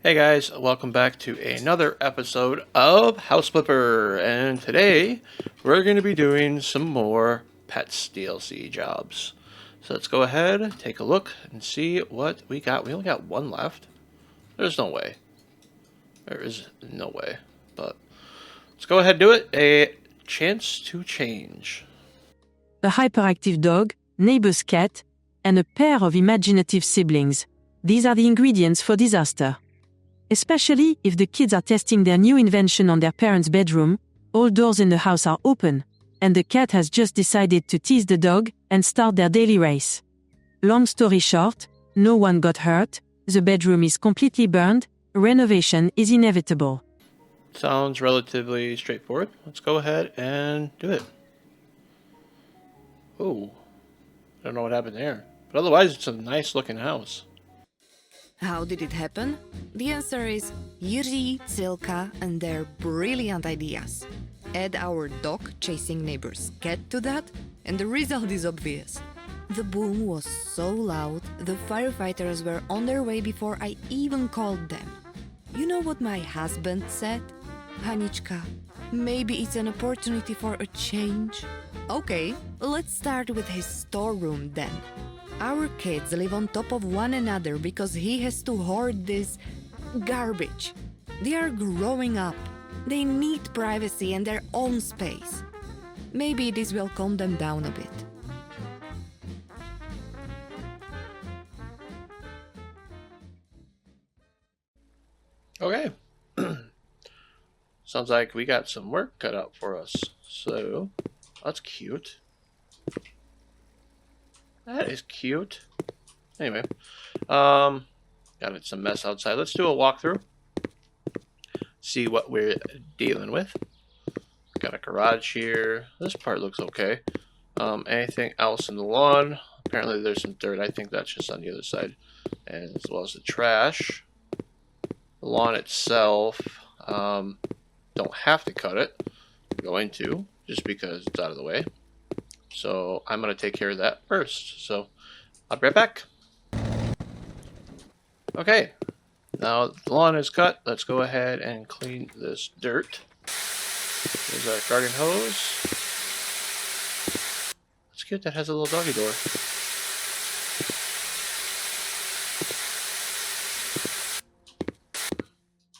Hey guys, welcome back to another episode of House Flipper, and today we're going to be doing some more Pets DLC jobs. So let's go ahead, take a look, and see what we got. We only got one left. There's no way. There is no way. But let's go ahead and do it. A chance to change. A hyperactive dog, neighbor's cat, and a pair of imaginative siblings. These are the ingredients for disaster. Especially if the kids are testing their new invention on their parents' bedroom, all doors in the house are open, and the cat has just decided to tease the dog and start their daily race. Long story short, no one got hurt, the bedroom is completely burned, renovation is inevitable. Sounds relatively straightforward. Let's go ahead and do it. Oh, I don't know what happened there. But otherwise, it's a nice looking house. How did it happen? The answer is Yuri, Zilka, and their brilliant ideas. Add our dog chasing neighbor's cat to that, and the result is obvious. The boom was so loud, the firefighters were on their way before I even called them. You know what my husband said? Hanichka, maybe it's an opportunity for a change. Okay, let's start with his storeroom then. Our kids live on top of one another because he has to hoard this garbage. They are growing up. They need privacy and their own space. Maybe this will calm them down a bit. Okay. Sounds like we got some work cut out for us. So, that's cute. That is cute. Anyway, got it some mess outside. Let's do a walkthrough. See what we're dealing with. Got a garage here. This part looks okay. Anything else in the lawn? Apparently there's some dirt. I think that's just on the other side. And as well as the trash. The lawn itself, don't have to cut it. I'm going to, just because it's out of the way. So I'm going to take care of that first. So I'll be right back. Okay, now the lawn is cut. Let's go ahead and clean this dirt. There's our garden hose. It's cute that has a little doggy door.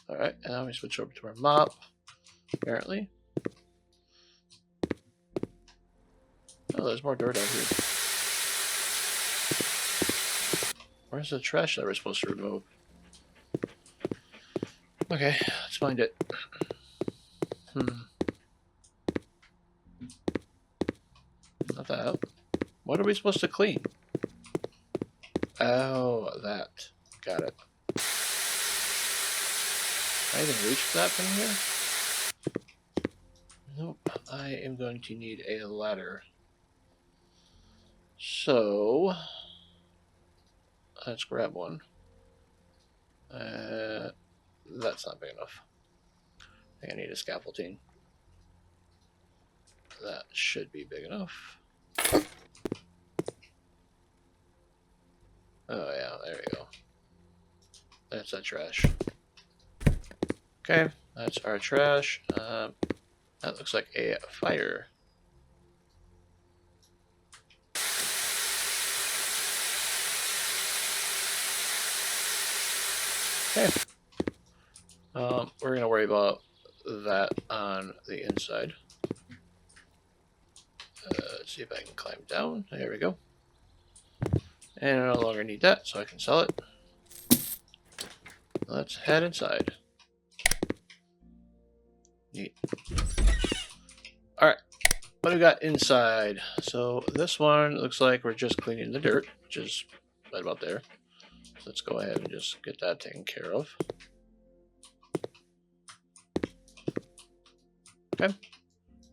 Alright, and now we switch over to our mop, apparently. Oh, there's more dirt out here. Where's the trash that we're supposed to remove? Okay, let's find it. Not that. What are we supposed to clean? Oh, that. Got it. Can I even reach for that from here? Nope. I am going to need a ladder. So, let's grab one. That's not big enough. I think I need a scaffolding. That should be big enough. Oh yeah, there we go. That's that trash. Okay, that's our trash. That looks like a fire. Okay. We're gonna worry about that on the inside. Let's see if I can climb down. There we go. And I no longer need that, so I can sell it. Let's head inside. Neat. Alright, what do we got inside? So this one looks like we're just cleaning the dirt, which is right about there. So let's go ahead and just get that taken care of. Okay,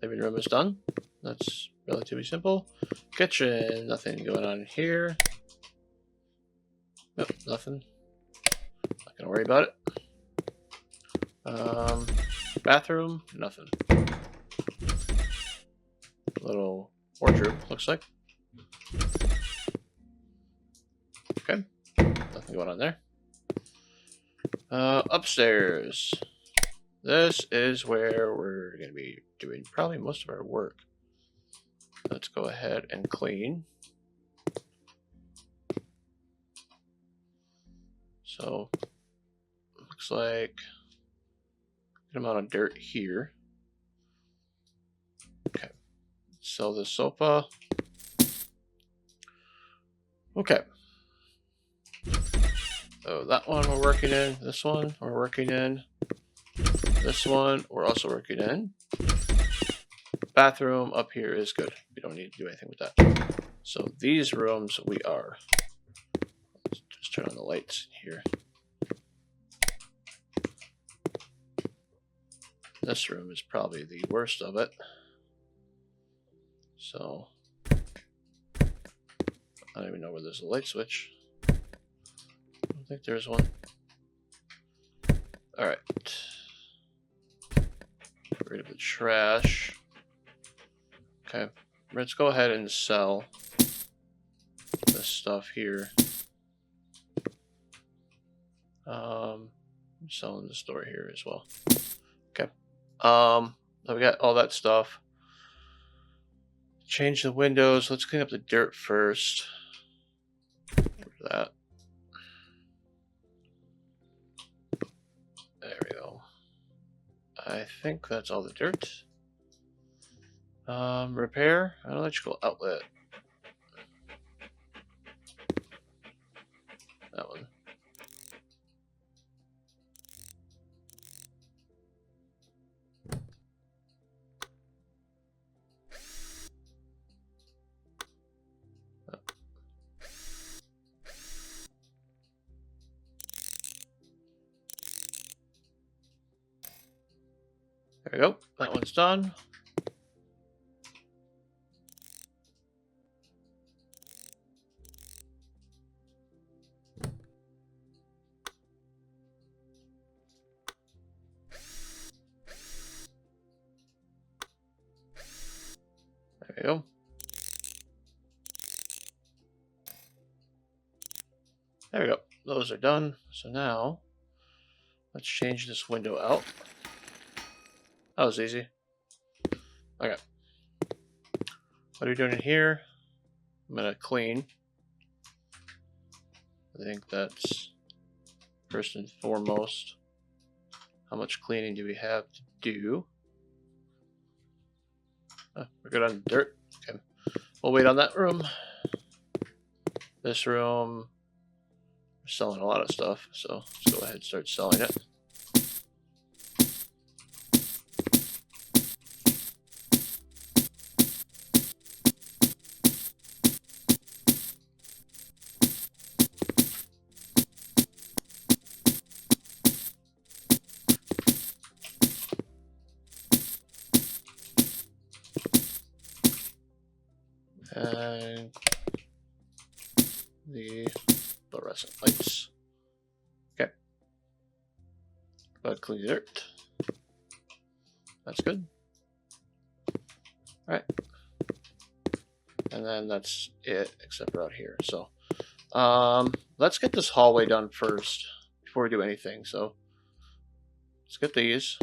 living room is done. That's relatively simple. Kitchen, nothing going on here. Nope, nothing. Not gonna worry about it. Bathroom, nothing. Little wardrobe, looks like. Okay, nothing going on there. Upstairs. This is where we're going to be doing probably most of our work. Let's go ahead and clean. So, looks like a good amount of dirt here. Okay, sell the sofa. Okay. So that one we're working in. This one we're working in. This one we're also working in. Bathroom up here is good. We don't need to do anything with that. So these rooms we are. Let's just turn on the lights here. This room is probably the worst of it. So I don't even know where there's a light switch. I don't think there's one. Alright. Get rid of the trash. Okay. Let's go ahead and sell this stuff here. I'm selling the store here as well. Okay. So we got all that stuff. Change the windows. Let's clean up the dirt first. For that. There we go. I think that's all the dirt. Repair. Electrical outlet. That one. There we go. That one's done. There we go. There we go. Those are done. So now, let's change this window out. That was easy. Okay. What are we doing in here? I'm going to clean. I think that's first and foremost. How much cleaning do we have to do? Oh, we're good on dirt. Okay. We'll wait on that room. This room, we're selling a lot of stuff, so let's go ahead and start selling it. And the fluorescent lights. Okay. But clean dirt. That's good. Alright. And then that's it, except for out here. So, let's get this hallway done first before we do anything. So, let's get these.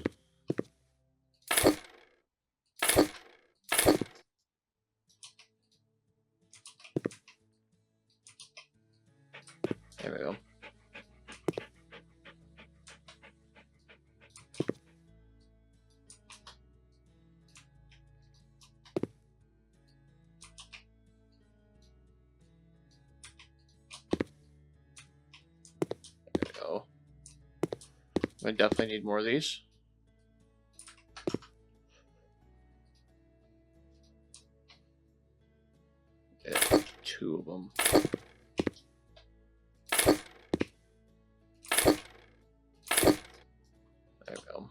There we go. There we go. I definitely need more of these. Yeah, 2 of them. There we go.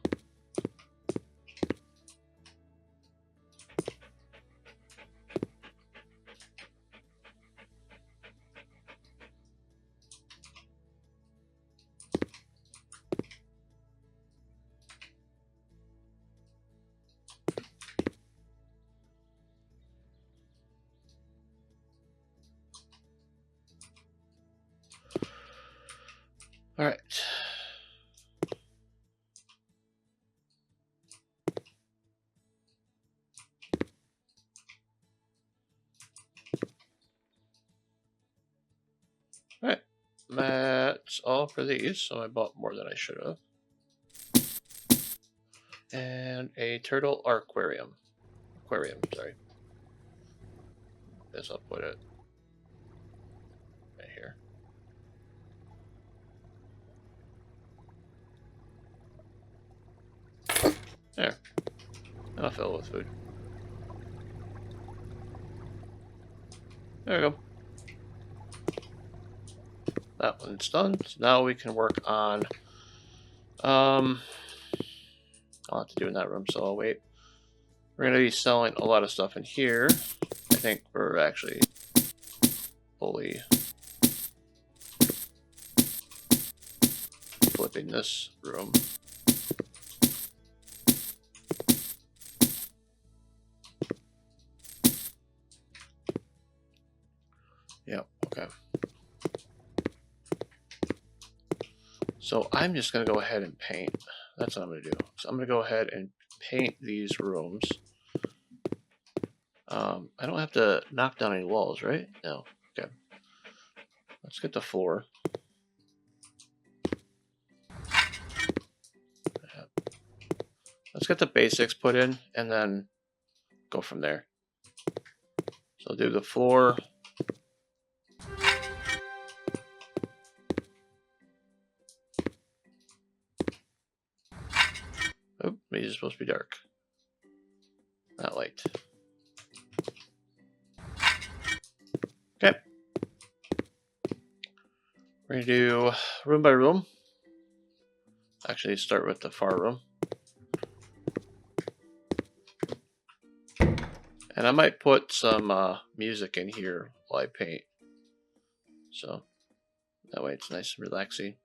All right. That's all for these, so I bought more than I should have. And a turtle aquarium. Sorry. Guess I'll put it right here. There. I'll fill it with food. There we go. That one's done. So now we can work on I'll have to do in that room, so I'll wait. We're gonna be selling a lot of stuff in here. I think we're actually fully flipping this room. Yep, okay. So I'm just gonna go ahead and paint. That's what I'm gonna do. So I'm gonna go ahead and paint these rooms. I don't have to knock down any walls, right? No. Okay. Let's get the floor. Let's get the basics put in and then go from there. So I'll do the floor. Oh, these are supposed to be dark. Not light. Okay. We're going to do room by room. Actually, start with the far room. And I might put some music in here while I paint. So that way it's nice and relaxing.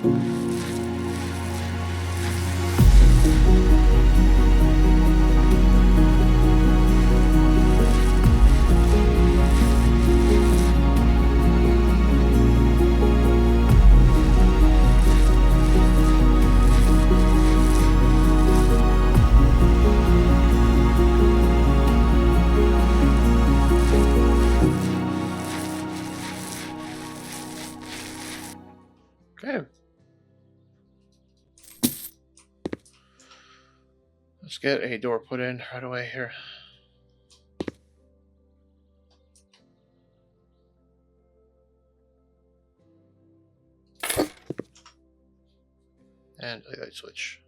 Okay. Let's get a door put in right away here. And a light switch.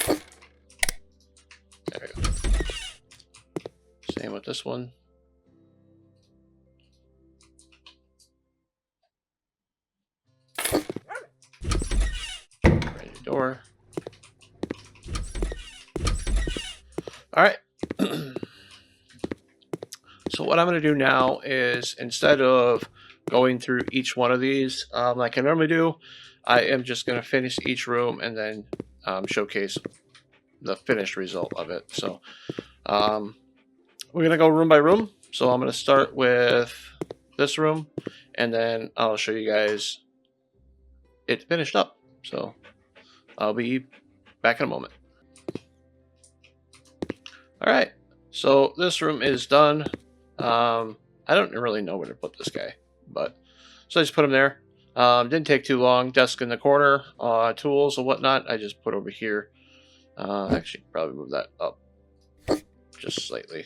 There we go. Same with this one. Right door. Alright. So what I'm going to do now is, instead of going through each one of these like I normally do, I am just going to finish each room and then showcase the finished result of it. So we're going to go room by room. So I'm going to start with this room, and then I'll show you guys it finished up. So I'll be back in a moment. Alright, so this room is done. I don't really know where to put this guy, but so I just put him there. Didn't take too long. Desk in the corner, tools and whatnot, I just put over here. Actually, probably move that up just slightly.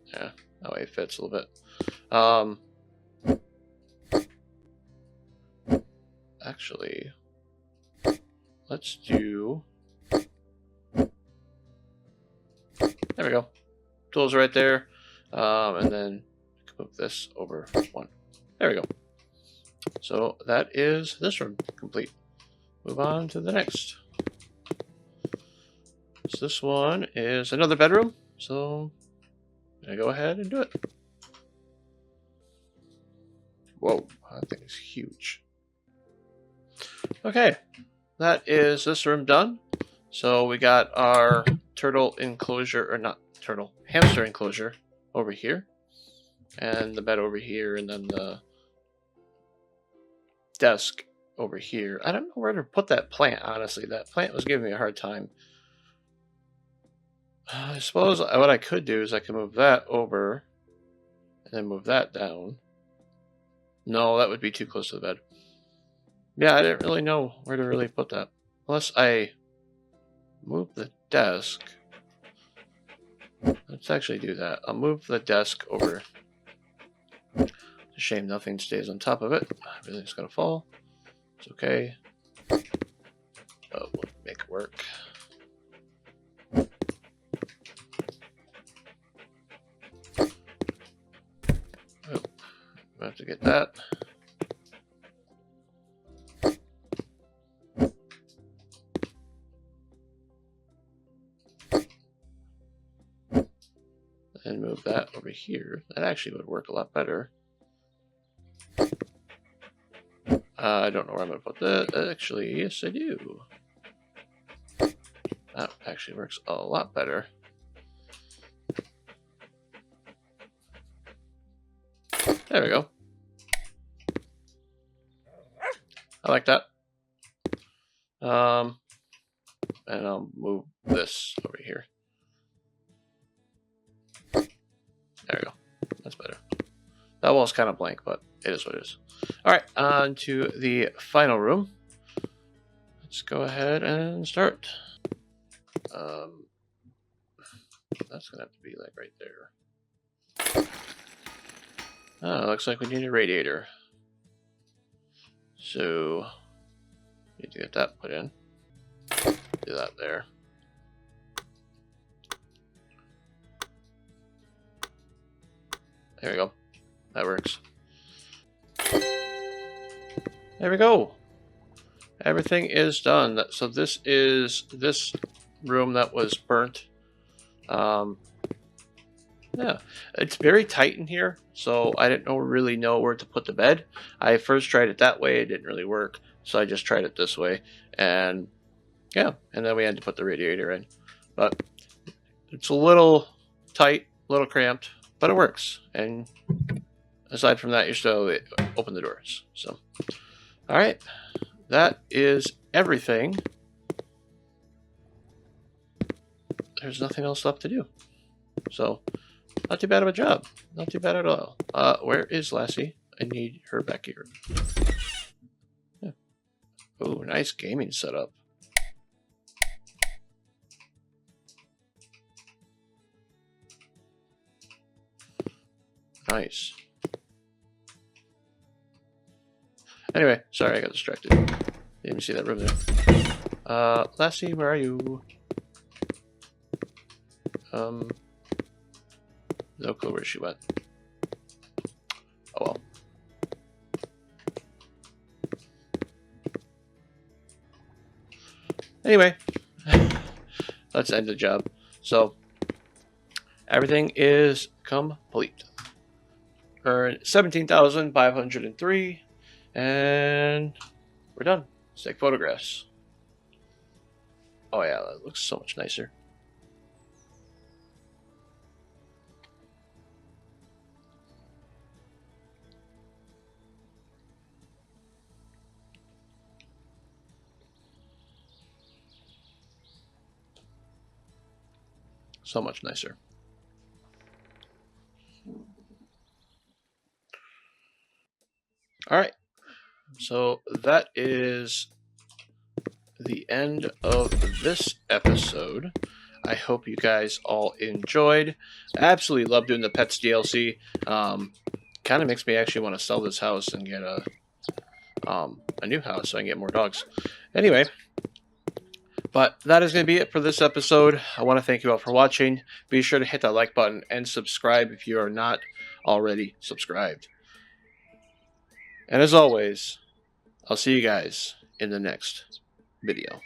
Yeah, that way it fits a little bit. Actually, let's do. There we go. Tools right there, and then move this over one. There we go. So that is this room complete. Move on to the next. So this one is another bedroom. So I'm gonna go ahead and do it. Whoa, that thing is huge. Okay, that is this room done. So we got our turtle enclosure, or not turtle, hamster enclosure over here, and the bed over here, and then the desk over here. I don't know where to put that plant, honestly. That plant was giving me a hard time. I suppose what I could do is I could move that over and then move that down. No, that would be too close to the bed. Yeah, I didn't really know where to really put that. Unless I move the desk. Let's actually do that. I'll move the desk over. It's a shame nothing stays on top of it. Everything's gonna fall. It's okay. Oh, we'll make it work. Oh, I have to get that. And move that over here. That actually would work a lot better. I don't know where I'm going to put that. Actually, yes, I do. That actually works a lot better. There we go. I like that. And I'll move this over here. There we go. That's better. That wall's kind of blank, but it is what it is. Alright, on to the final room. Let's go ahead and start. That's going to have to be like right there. Oh, looks like we need a radiator. So, need to get that put in. Do that there. There we go. That works. There we go. Everything is done. So this is this room that was burnt. Yeah, it's very tight in here, so I didn't really know where to put the bed. I first tried it that way, it didn't really work, so I just tried it this way, and yeah, and then we had to put the radiator in. But it's a little tight, a little cramped, but it works. And aside from that, you're still open the doors. So, all right, that is everything. There's nothing else left to do. So, not too bad of a job. Not too bad at all. Where is Lassie? I need her back here. Yeah. Oh, nice gaming setup. Nice. Anyway, sorry I got distracted. Didn't even see that room there. Lassie, where are you? No clue where she went. Oh well. Anyway, let's end the job. So, everything is complete. Earn 17,503, and we're done. Let's take photographs. Oh yeah, that looks so much nicer. So much nicer. All right, so that is the end of this episode. I hope you guys all enjoyed. I absolutely love doing the Pets DLC. Kind of makes me actually want to sell this house and get a new house so I can get more dogs. Anyway, but that is going to be it for this episode. I want to thank you all for watching. Be sure to hit that like button and subscribe if you are not already subscribed. And as always, I'll see you guys in the next video.